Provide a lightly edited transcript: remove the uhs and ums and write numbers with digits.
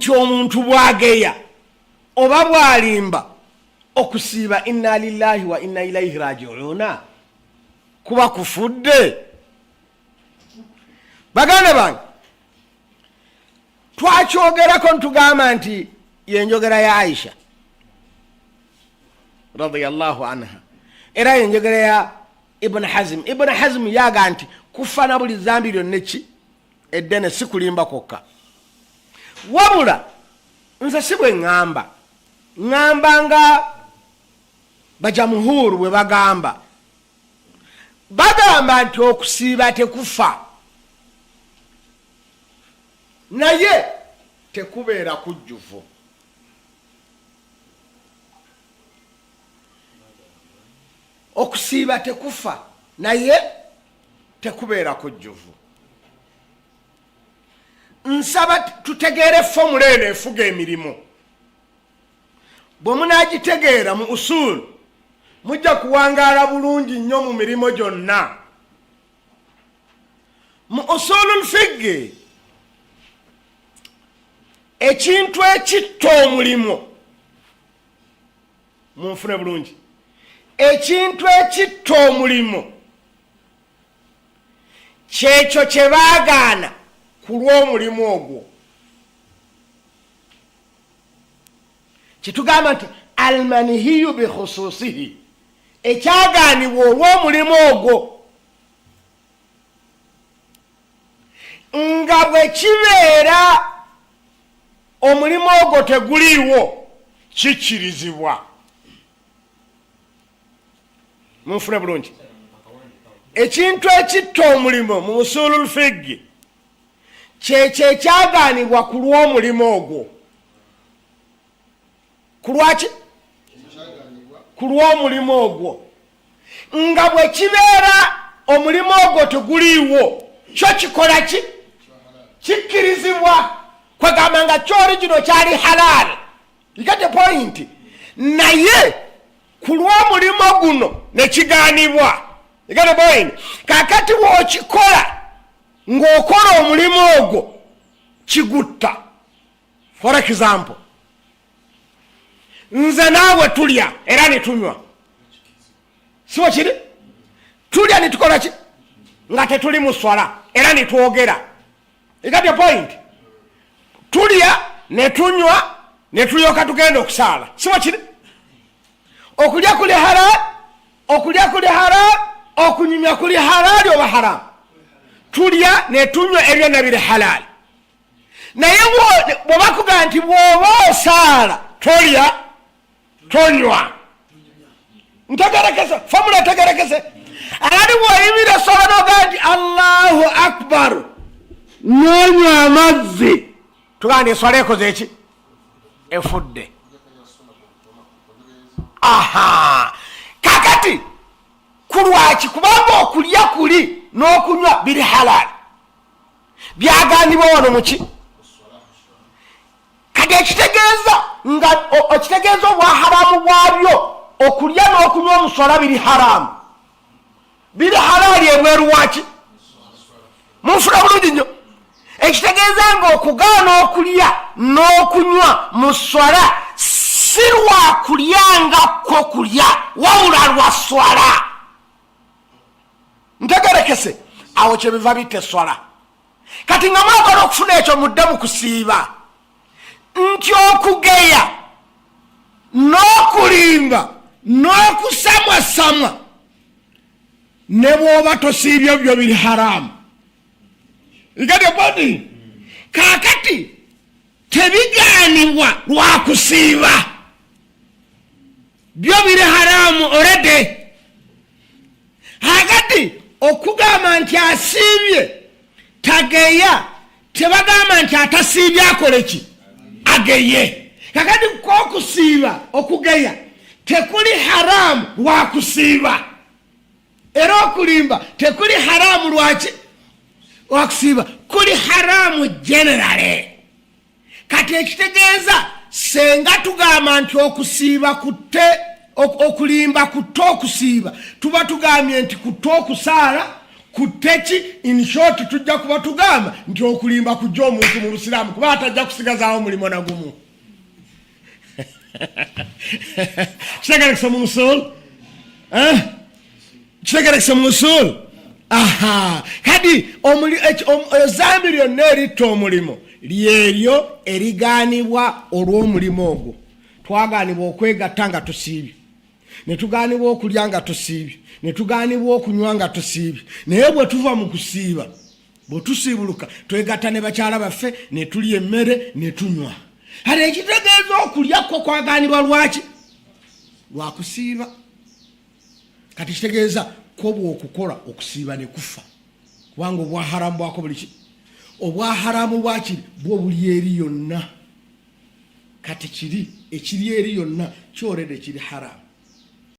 ky'omuntu bwageya oba bwalimba okusiiba inna lillahi wa inna ilaihi raji'una kuba kufudde. Baganda bange twakyogerako ntugamba nti yenjogera ya Aisha radiyallahu anha era yenjogera ya Ibn Hazm. Ibn Hazm yaga nti kufana buli zambi lyonna ki eddene si kulimba kokka, wabula nze si bwe ŋŋamba nga bajamuhuru bwe bagamba nti okusiiba tekufa naye tekubeera kujjuvu. Okusiiba tekufa naye tekubeera kujjuvu. Nsaba tutegeere formula eno efuga emirimu. Bwe munagitegeera mu usul mujja kuwangaala bulungi nnyo mu mirimo gyonna. Mu usulul fiqh ekintu ekitta omulimo, munfune bulungi, ekintu ekitta omulimo kyekyo kye baagaana ku lw'omulimu ogwo. Kitugamba nti almanihiyu bikhususihi, ekyagaanibwa olw'omulimu ogwo nga bwe kibeera omulimu ogwo teguliiwo kikirizibwa. Munfune bulungi, ekintu ekitta omulimo mu usulul fiqh kyekyo ekyagaanibwa ku lw'omulimu ogwo. Ku lwaki? Ku lw'omulimu ogwo. Nga bwe kibeera omulimu ogwo teguliiwo kyo kikola ki? Kikirizibwa. Kwegamba nga ky'origino kyali halal. You get the point? Naye ku lw'omulimu guno ne kigaanibwa. You get the point? Kakati bw'okikola ng'okola omulimu ogwo kigutta. For example, nze naawe tulya era ne tunywa. Siwo kiri? Tulya ne tukola ki? Nga tetuli mu swala era ne twogera. You get the point? Tulya ne tunywa ne tulyoka tugenda okusaala. Siwo kiri? Okulya kuli halal, okulya kuli haram, okunyumya kuli halal oba haram. Tulya ne tunywa ebyo na biri halal. Naye bwe bakugamba nti bw'oba osaala tolya tonywa. Ntegerekese, formula tegerekese. Ali bw'oyimira sola n'ogamba nti Allahu akbar n'onywa amazzi, tugamba eswala ekoze eki? Efudde. Aha, kakati kulwaki? Kubanga okulya kuli n'okunywa biri halal, byagaanibwa wano muki? Kati ekitegeeza nga okitegeeza obwa haramu bwabyo, okulya n'okunywa omuswala biri haramu, biri halali ebweru waki? Munfuna bulungi nnyo. Ekitegeeza nga okugaana okulya n'okunywa mu swala si lwa kulyangako kulya wawula lwa swala. Ntegerekese, awo kye biva bitta eswala. Kati nga mwagala okufuna ekyo mudde mu kusiiba nti okugeya n'okulimba n'okusamwasamwa ne bw'oba tosiibye byo biri haramu. Igade bodi kakati tebigaanibwa lwa kusiiba, byo biri haramu already. Hakati okugamba nti asiibye tageya, tebagamba nti atasiibye akole ki? Ageye. Kakati k'okusiiba okugeya tekuli haramu lwa kusiiba, era okulimba tekuli haramu lwaki? Wakusiiba kuli haramu generally. Kati ekitegeeza senga tugamba nti okusiiba kutte okulimba kutte okusiiba, tuba tugambye nti kutte okusaala kuteki in short tujja kuba tugamba nti okulimba kujja omuntu mu Busiraamu kuba atajja kusigazaawo mulimo na gumu. Kitegerekese mu usul? Kitegerekese mu usul? Aha, kadi ezambi lyonna eritta omulimo lyeryo erigaanibwa olw'omulimo ogwo. Twagaanibwa okwegatta nga tusiibye, ne tugaanibwa okulya nga tusiibye, ne tugaanibwa okunywa nga tusiibye. Naye bwe tuva mu kusiiba, bwe tusiibuluka twegatta ne bakyala baffe ne tulya emmere ne tunywa. Kati ekitegeeza okulya kwo kwagaanibwa lwaki? Lwa kusiiba. Kati kitegeeza ko bw'okukola okusiiba ne kufa, kubanga obwaharamu bwako buli ki? Obwaharamu bwakiri bwo buli eri yonna. Kati kiri ekiri eri yonna kyorede kiri haramu.